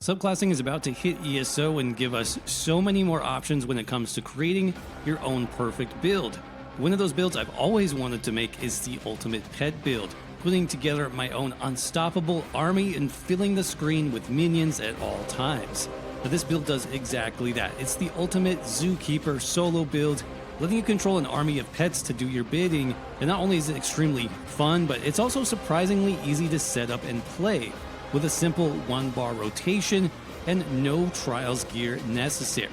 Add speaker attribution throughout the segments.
Speaker 1: Subclassing is about to hit ESO and give us so many more options when it comes to creating your own perfect build. One of those builds I've always wanted to make is the ultimate pet build, putting together my own unstoppable army and filling the screen with minions at all times. But this build does exactly that. It's the ultimate Zookeeper solo build, letting you control an army of pets to do your bidding, and not only is it extremely fun, but it's also surprisingly easy to set up and play, with a simple one-bar rotation and no trials gear necessary.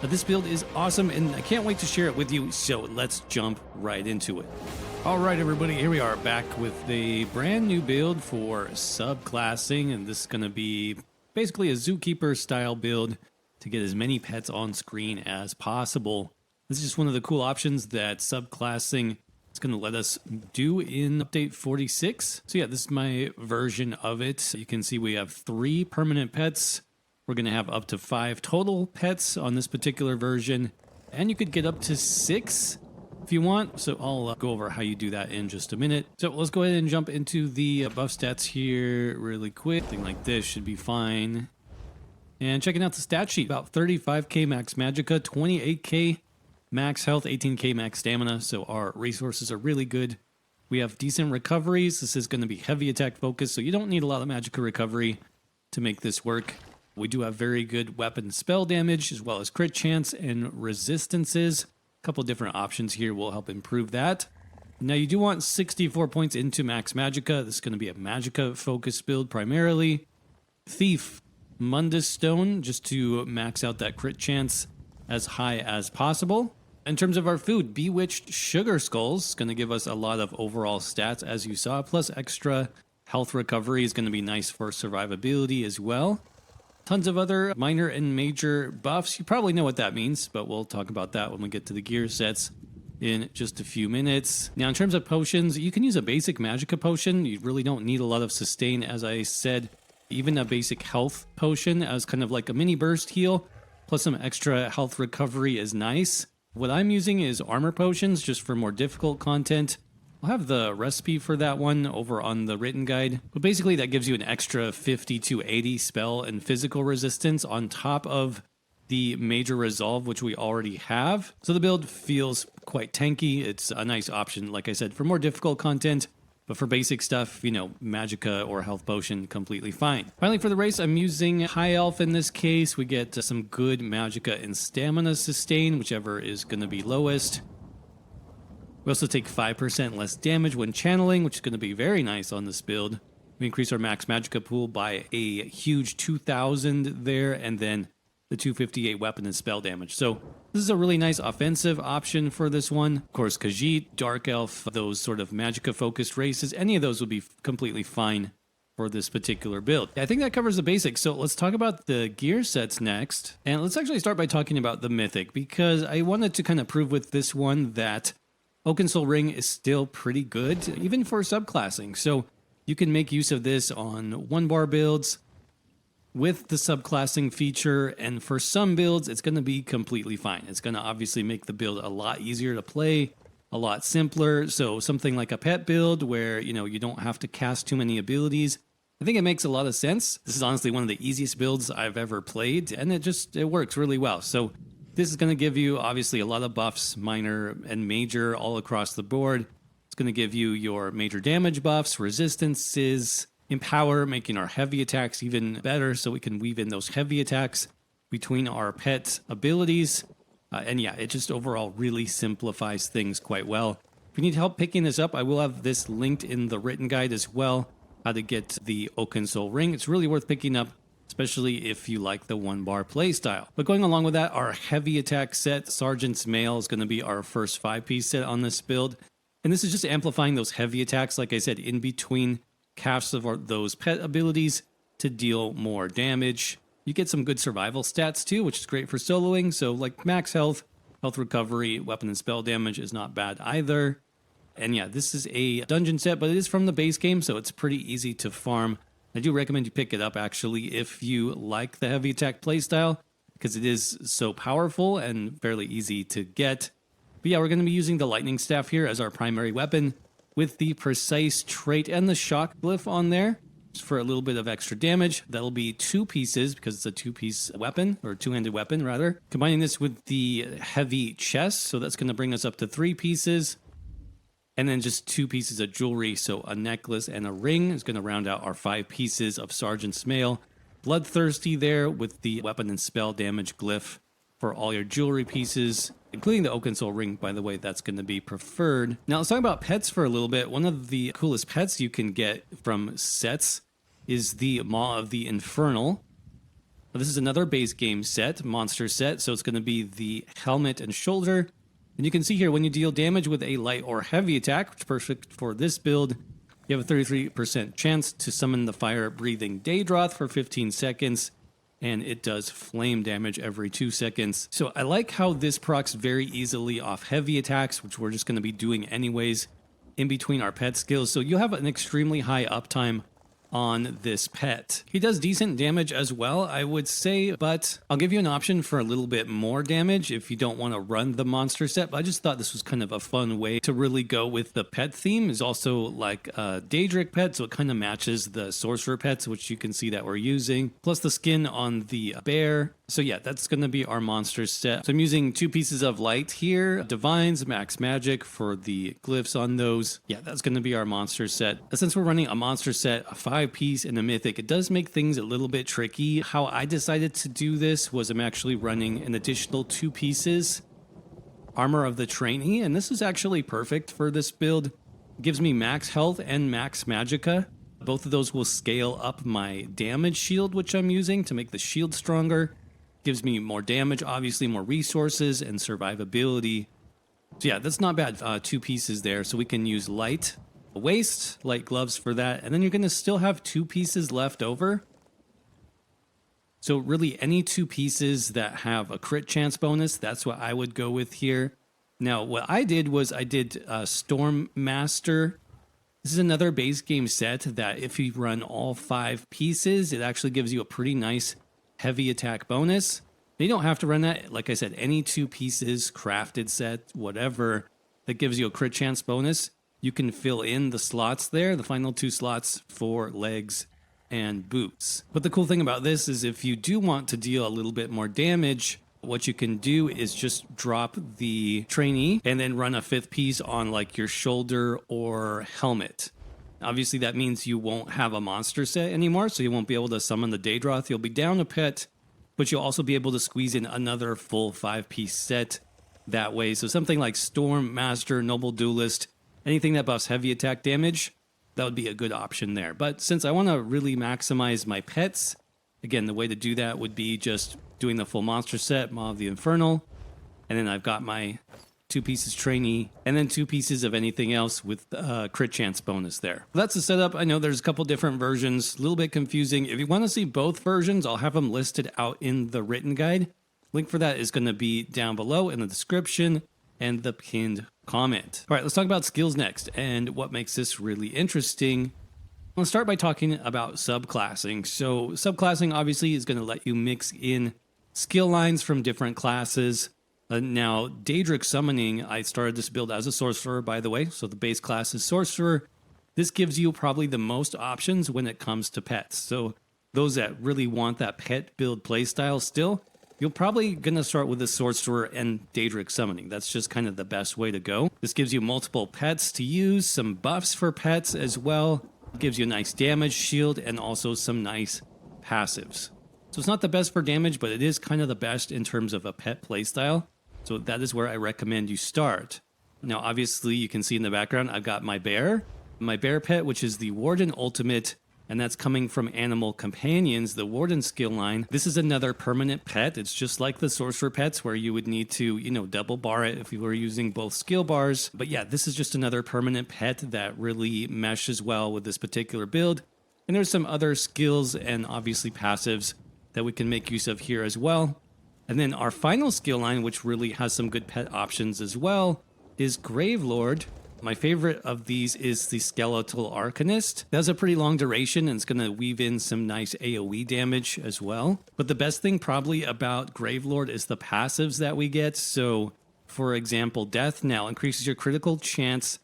Speaker 1: Now, this build is awesome and I can't wait to share it with you, so let's jump right into it. Alright everybody, here we are back with a brand new build for subclassing, and this is going to be basically a Zookeeper style build to get as many pets on screen as possible. This is just one of the cool options that subclassing is going to let us do in update 46. So yeah, this is my version of it. You can see we have 3 permanent pets. We're going to have up to 5 total pets on this particular version, and you could get up to 6 if you want. So I'll go over how you do that in just a minute. So let's go ahead and jump into the buff stats here really quick. Thing like this should be fine. And checking out the stat sheet, about 35k max magicka, 28k max health, 18k max stamina, so our resources are really good. We have decent recoveries. This is going to be heavy attack focused, so you don't need a lot of magicka recovery to make this work. We do have very good weapon spell damage, as well as crit chance and resistances. A couple different options here will help improve that. Now you do want 64 points into max magicka. This is going to be a magicka focused build primarily. Thief, Mundus stone, just to max out that crit chance as high as possible. In terms of our food, Bewitched Sugar Skulls is going to give us a lot of overall stats, as you saw, plus extra health recovery is going to be nice for survivability as well. Tons of other minor and major buffs. You probably know what that means, but we'll talk about that when we get to the gear sets in just a few minutes. Now, in terms of potions, you can use a basic magicka potion. You really don't need a lot of sustain, as I said. Even a basic health potion as kind of like a mini burst heal, plus some extra health recovery is nice. What I'm using is armor potions, just for more difficult content. I'll have the recipe for that one over on the written guide. But basically that gives you an extra 50 to 80 spell and physical resistance on top of the major resolve, which we already have. So the build feels quite tanky. It's a nice option, like I said, for more difficult content. But for basic stuff, you know, magicka or health potion, completely fine. Finally, for the race, I'm using High Elf in this case. We get some good magicka and stamina sustain, whichever is going to be lowest. We also take 5% less damage when channeling, which is going to be very nice on this build. We increase our max magicka pool by a huge 2,000 there, and then the 258 weapon and spell damage. So this is a really nice offensive option for this one. Of course, Khajiit, Dark Elf, those sort of magicka-focused races, any of those would be completely fine for this particular build. I think that covers the basics, so let's talk about the gear sets next. And let's actually start by talking about the Mythic, because I wanted to kind of prove with this one that Oaken Soul Ring is still pretty good, even for subclassing. So you can make use of this on one-bar builds with the subclassing feature, and for some builds, it's going to be completely fine. It's going to obviously make the build a lot easier to play, a lot simpler. So something like a pet build where, you know, you don't have to cast too many abilities, I think it makes a lot of sense. This is honestly one of the easiest builds I've ever played, and it works really well. So this is going to give you, obviously, a lot of buffs, minor and major, all across the board. It's going to give you your major damage buffs, resistances, Empower, making our heavy attacks even better, so we can weave in those heavy attacks between our pet abilities. And yeah, it just overall really simplifies things quite well. If you need help picking this up, I will have this linked in the written guide as well, how to get the Oaken Soul Ring. It's really worth picking up, especially if you like the one-bar playstyle. But going along with that, our heavy attack set, Sergeant's Mail, is going to be our first 5-piece set on this build. And this is just amplifying those heavy attacks, like I said, in between casts of those pet abilities to deal more damage. You get some good survival stats too, which is great for soloing. So like max health, health recovery, weapon and spell damage is not bad either. And yeah, this is a dungeon set, but it is from the base game, so it's pretty easy to farm. I do recommend you pick it up actually if you like the heavy attack playstyle, because it is so powerful and fairly easy to get. But yeah, we're going to be using the lightning staff here as our primary weapon, with the precise trait and the shock glyph on there. for a little bit of extra damage. That'll be 2 pieces because it's a 2-piece weapon, or 2-handed weapon rather. Combining this with the heavy chest, so that's going to bring us up to 3 pieces. And then just 2 pieces of jewelry, so a necklace and a ring is going to round out our 5 pieces of Sergeant's Mail. Bloodthirsty there with the weapon and spell damage glyph for all your jewelry pieces, including the Oaken Soul ring, by the way. That's going to be preferred. Now let's talk about pets for a little bit. One of the coolest pets you can get from sets is the Maw of the Infernal. Now, this is another base game set, monster set, so it's going to be the helmet and shoulder. And you can see here, when you deal damage with a light or heavy attack, which is perfect for this build, you have a 33% chance to summon the fire-breathing Daedroth for 15 seconds, and it does flame damage every 2 seconds. So I like how this procs very easily off heavy attacks, which we're just going to be doing anyways in between our pet skills. So you'll have an extremely high uptime on this pet. He does decent damage as well, I would say, but I'll give you an option for a little bit more damage if you don't want to run the monster set. But I just thought this was kind of a fun way to really go with the pet theme. Is also like a Daedric pet, so it kind of matches the Sorcerer pets, which you can see that we're using, plus the skin on the bear. So yeah, that's going to be our monster set. So I'm using 2 pieces of light here, Divines, Max Magic for the glyphs on those. Yeah, that's going to be our monster set. Since we're running a monster set, a 5-piece and a mythic, it does make things a little bit tricky. How I decided to do this was I'm actually running an additional 2 pieces Armor of the Trainee, and this is actually perfect for this build. It gives me max health and max magicka. Both of those will scale up my damage shield, which I'm using to make the shield stronger. Gives me more damage, obviously more resources and survivability. So yeah, that's not bad. 2 pieces there, so we can use light waist, light gloves for that, and then you're going to still have 2 pieces left over. So really any 2 pieces that have a crit chance bonus, that's what I would go with here. Now what I did was I did Storm Master. This is another base game set that if you run all 5 pieces, it actually gives you a pretty nice heavy attack bonus. You don't have to run that. Like I said, any 2 pieces, crafted set, whatever, that gives you a crit chance bonus, you can fill in the slots there, the final 2 slots for legs and boots. But the cool thing about this is if you do want to deal a little bit more damage, what you can do is just drop the trainee and then run a 5th piece on like your shoulder or helmet. Obviously, that means you won't have a monster set anymore, so you won't be able to summon the Daedroth. You'll be down a pet, but you'll also be able to squeeze in another full 5-piece set that way. So something like Storm Master, Noble Duelist, anything that buffs heavy attack damage, that would be a good option there. But since I want to really maximize my pets, again, the way to do that would be just doing the full monster set, Maw of the Infernal, and then I've got my 2 pieces trainee, and then 2 pieces of anything else with crit chance bonus there. That's the setup. I know there's a couple different versions, a little bit confusing. If you want to see both versions, I'll have them listed out in the written guide. Link for that is going to be down below in the description and the pinned comment. All right, let's talk about skills next and what makes this really interesting. Let's start by talking about subclassing. So subclassing obviously is going to let you mix in skill lines from different classes. Now, Daedric Summoning, I started this build as a Sorcerer, by the way, so the base class is Sorcerer. This gives you probably the most options when it comes to pets. So those that really want that pet build playstyle still, you're probably going to start with the Sorcerer and Daedric Summoning. That's just kind of the best way to go. This gives you multiple pets to use, some buffs for pets as well. It gives you a nice damage shield and also some nice passives. So it's not the best for damage, but it is kind of the best in terms of a pet playstyle. So that is where I recommend you start. Now, obviously, you can see in the background, I've got my bear pet, which is the Warden Ultimate, and that's coming from Animal Companions, the Warden skill line. This is another permanent pet. It's just like the Sorcerer pets where you would need to, double bar it if you were using both skill bars. But yeah, this is just another permanent pet that really meshes well with this particular build. And there's some other skills and obviously passives that we can make use of here as well. And then our final skill line, which really has some good pet options as well, is Gravelord. My favorite of these is the Skeletal Arcanist. That has a pretty long duration and it's going to weave in some nice AoE damage as well. But the best thing probably about Gravelord is the passives that we get. So, for example, Death now increases your critical chance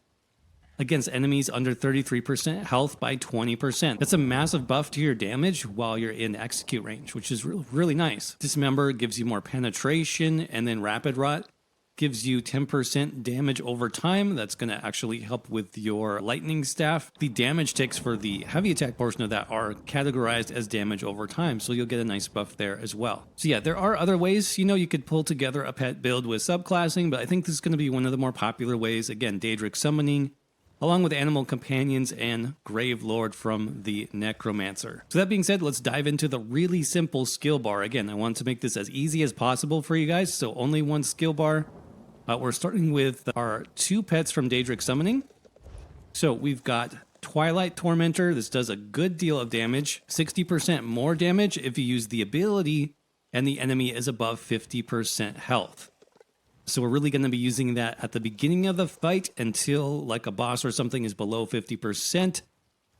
Speaker 1: against enemies under 33% health by 20%. That's a massive buff to your damage while you're in execute range, which is really nice. Dismember gives you more penetration, and then Rapid Rot gives you 10% damage over time. That's going to actually help with your lightning staff. The damage ticks for the heavy attack portion of that are categorized as damage over time, so you'll get a nice buff there as well. So yeah, there are other ways, you could pull together a pet build with subclassing, but I think this is going to be one of the more popular ways. Again, Daedric Summoning, along with Animal Companions and Grave Lord from the Necromancer. So that being said, let's dive into the really simple skill bar. Again, I want to make this as easy as possible for you guys, so only one skill bar. We're starting with our 2 pets from Daedric Summoning. So we've got Twilight Tormentor. This does a good deal of damage, 60% more damage if you use the ability and the enemy is above 50% health. So we're really going to be using that at the beginning of the fight until like a boss or something is below 50%.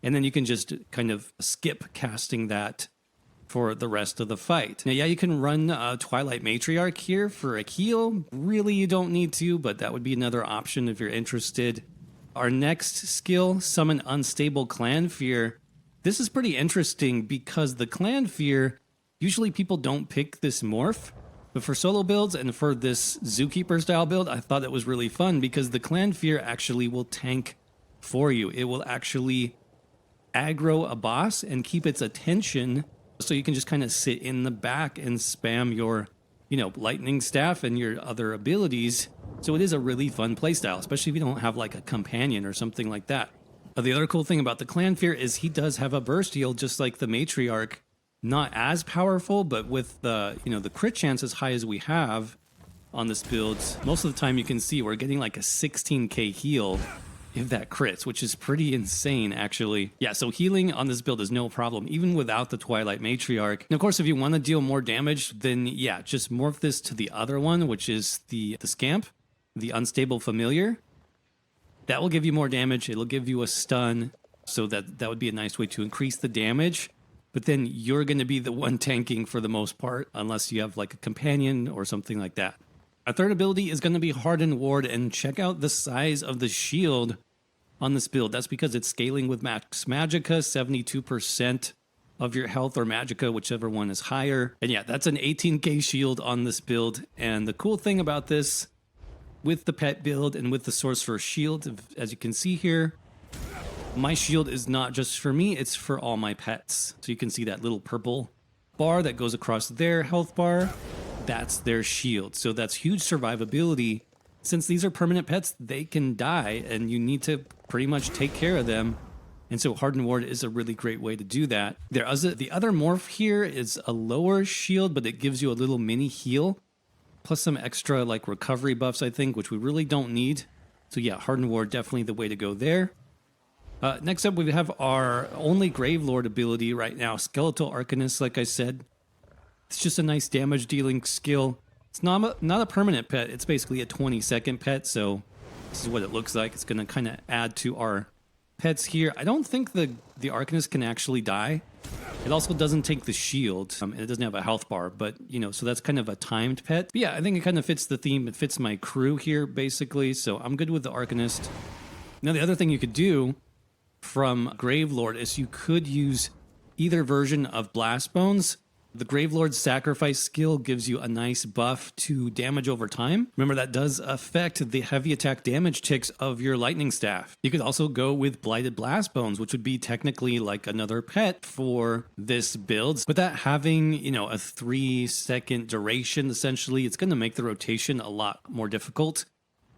Speaker 1: And then you can just kind of skip casting that for the rest of the fight. Now, yeah, you can run Twilight Matriarch here for a heal. Really, you don't need to, but that would be another option if you're interested. Our next skill, Summon Unstable Clan Fear. This is pretty interesting because the Clan Fear, usually people don't pick this morph. But for solo builds and for this Zookeeper style build, I thought it was really fun because the Clan Fear actually will tank for you. It will actually aggro a boss and keep its attention, so you can just kind of sit in the back and spam your, lightning staff and your other abilities. So it is a really fun playstyle, especially if you don't have like a companion or something like that. The other cool thing about the Clan Fear is he does have a burst heal just like the Matriarch. Not as powerful, but with the, the crit chance as high as we have on this build, most of the time you can see we're getting like a 16k heal if that crits, which is pretty insane, actually. Yeah, so healing on this build is no problem, even without the Twilight Matriarch. And of course, if you want to deal more damage, then yeah, just morph this to the other one, which is the Scamp, the Unstable Familiar. That will give you more damage. It'll give you a stun, so that would be a nice way to increase the damage. But then you're going to be the one tanking for the most part, unless you have like a companion or something like that. Our third ability is going to be Hardened Ward, and check out the size of the shield on this build. That's because it's scaling with Max Magicka, 72% of your health or Magicka, whichever one is higher. And yeah, that's an 18k shield on this build. And the cool thing about this, with the pet build and with the Sorcerer shield, as you can see here, my shield is not just for me, it's for all my pets. So you can see that little purple bar that goes across their health bar. That's their shield. So that's huge survivability. Since these are permanent pets, they can die and you need to pretty much take care of them. And so Hardened Ward is a really great way to do that. The other morph here is a lower shield, but it gives you a little mini heal, plus some extra like recovery buffs, I think, which we really don't need. So yeah, Hardened Ward, definitely the way to go there. Next up, we have our only Grave Lord ability right now, Skeletal Arcanist, like I said. It's just a nice damage dealing skill. It's not a permanent pet. It's basically a 20-second pet, so this is what it looks like. It's going to kind of add to our pets here. I don't think the Arcanist can actually die. It also doesn't take the shield, and it doesn't have a health bar, but, so that's kind of a timed pet. But yeah, I think it kind of fits the theme. It fits my crew here, basically, so I'm good with the Arcanist. Now, the other thing you could do from Gravelord is you could use either version of Blast Bones. The Gravelord's Sacrifice skill gives you a nice buff to damage over time. Remember, that does affect the heavy attack damage ticks of your lightning staff. You could also go with Blighted Blast Bones, which would be technically like another pet for this build. But that having, a 3-second duration, essentially, it's going to make the rotation a lot more difficult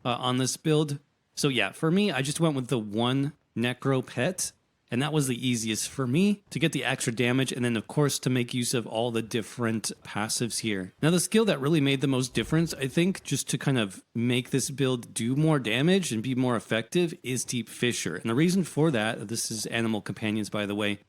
Speaker 1: on this build. So yeah, for me, I just went with the one Necro pet, and that was the easiest for me to get the extra damage, and then of course to make use of all the different passives here. Now, the skill that really made the most difference, I think, just to kind of make this build do more damage and be more effective, is Deep Fissure. And the reason for that, this is Animal Companions by the way,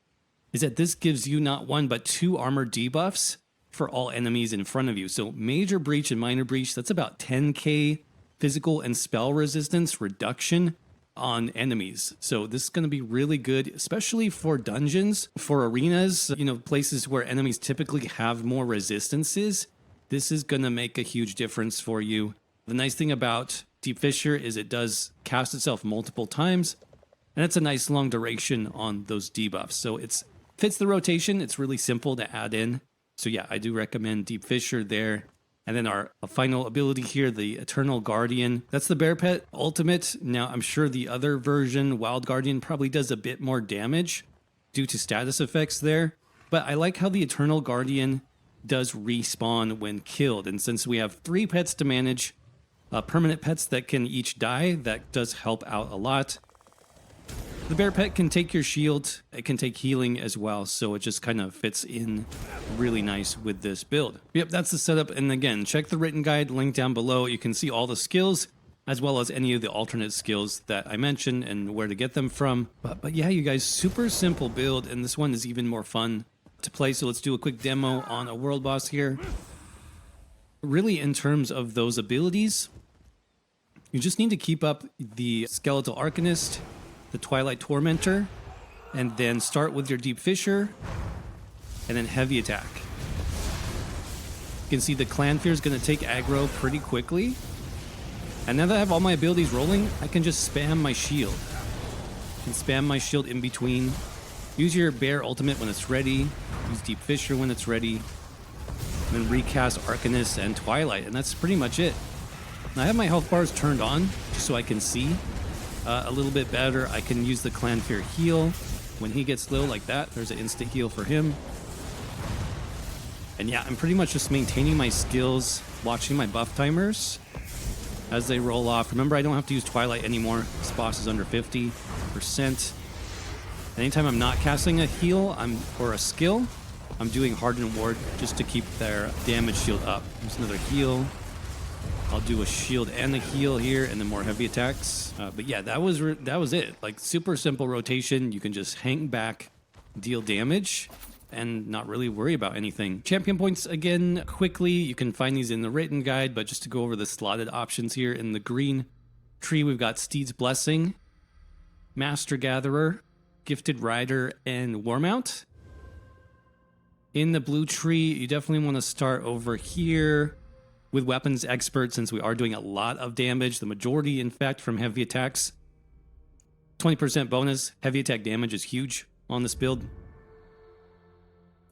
Speaker 1: is that this gives you not one but 2 armor debuffs for all enemies in front of you. So Major Breach and Minor Breach, that's about 10k physical and spell resistance reduction on enemies. So this is going to be really good, especially for dungeons, for arenas, places where enemies typically have more resistances. This is going to make a huge difference for you. The nice thing about Deep Fissure is it does cast itself multiple times, and it's a nice long duration on those debuffs. So it fits the rotation. It's really simple to add in. So yeah, I do recommend Deep Fissure there. And then our final ability here, the Eternal Guardian. That's the Bear Pet ultimate. Now, I'm sure the other version, Wild Guardian, probably does a bit more damage due to status effects there. But I like how the Eternal Guardian does respawn when killed. And since we have 3 pets to manage, permanent pets that can each die, that does help out a lot. The Bear Pet can take your shield, it can take healing as well, so it just kind of fits in really nice with this build. Yep, that's the setup, and again, check the written guide, link down below. You can see all the skills, as well as any of the alternate skills that I mentioned and where to get them from. But yeah, you guys, super simple build, and this one is even more fun to play, so let's do a quick demo on a world boss here. Really, in terms of those abilities, you just need to keep up the Skeletal Arcanist, the Twilight Tormentor, and then start with your Deep Fissure, and then Heavy Attack. You can see the Clanfear is going to take aggro pretty quickly. And now that I have all my abilities rolling, I can just spam my shield. I can spam my shield in between. Use your Bear Ultimate when it's ready. Use Deep Fissure when it's ready. And then recast Arcanist and Twilight, and that's pretty much it. Now I have my health bars turned on, just so I can see a little bit better. I can use the Clanfear heal when he gets low like that. There's an instant heal for him. And yeah, I'm pretty much just maintaining my skills, watching my buff timers as they roll off. Remember, I don't have to use Twilight anymore. This boss is under 50%. Anytime I'm not casting a heal or a skill, I'm doing Hardened Ward just to keep their damage shield up. There's another heal. I'll do a shield and a heal here, and then more heavy attacks. But yeah, that was it. Like, super simple rotation. You can just hang back, deal damage, and not really worry about anything. Champion points, again, quickly. You can find these in the written guide, but just to go over the slotted options here, in the green tree, we've got Steed's Blessing, Master Gatherer, Gifted Rider, and Warmount. In the blue tree, you definitely want to start over here with Weapons Expert, since we are doing a lot of damage, the majority, in fact, from heavy attacks. 20% bonus. Heavy attack damage is huge on this build.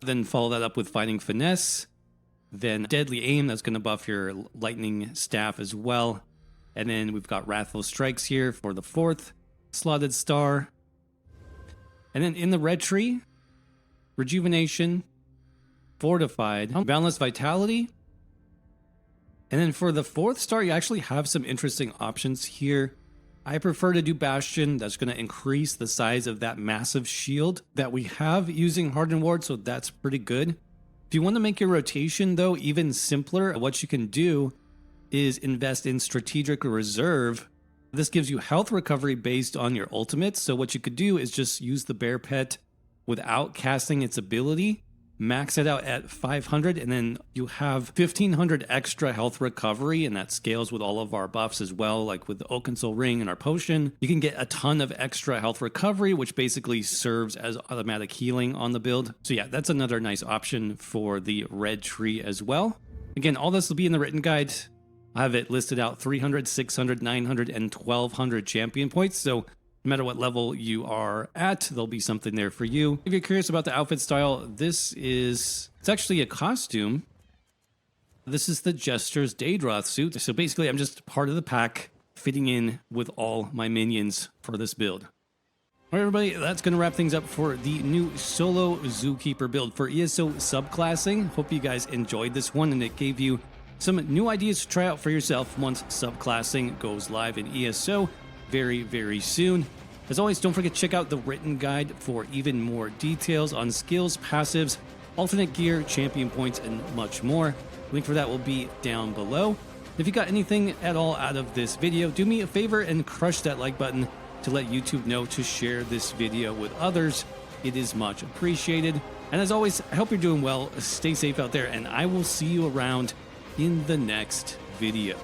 Speaker 1: Then follow that up with Fighting Finesse. Then Deadly Aim, that's going to buff your Lightning Staff as well. And then we've got Wrathful Strikes here for the 4th slotted star. And then in the red tree, Rejuvenation, Fortified, Boundless Vitality. And then for the 4th star, you actually have some interesting options here. I prefer to do Bastion. That's going to increase the size of that massive shield that we have using Hardened Ward, so that's pretty good. If you want to make your rotation, though, even simpler, what you can do is invest in Strategic Reserve. This gives you health recovery based on your ultimate, so what you could do is just use the Bear Pet without casting its ability, max it out at 500, and then you have 1500 extra health recovery, and that scales with all of our buffs as well, like with the Oaken Soul Ring and our potion. You can get a ton of extra health recovery, which basically serves as automatic healing on the build. So yeah, that's another nice option for the red tree as well. Again, all this will be in the written guide. I have it listed out 300, 600, 900, and 1200 champion points, so no matter what level you are at, there'll be something there for you. If you're curious about the outfit style, it's actually a costume. This is the Jester's Daedroth suit. So basically, I'm just part of the pack, fitting in with all my minions for this build. All right, everybody, that's going to wrap things up for the new solo Zookeeper build for ESO subclassing. Hope you guys enjoyed this one, and it gave you some new ideas to try out for yourself once subclassing goes live in ESO very, very soon. As always, don't forget to check out the written guide for even more details on skills, passives, alternate gear, champion points, and much more. Link for that will be down below. If you got anything at all out of this video, do me a favor and crush that like button to let YouTube know to share this video with others. It is much appreciated. And as always, I hope you're doing well. Stay safe out there, and I will see you around in the next video.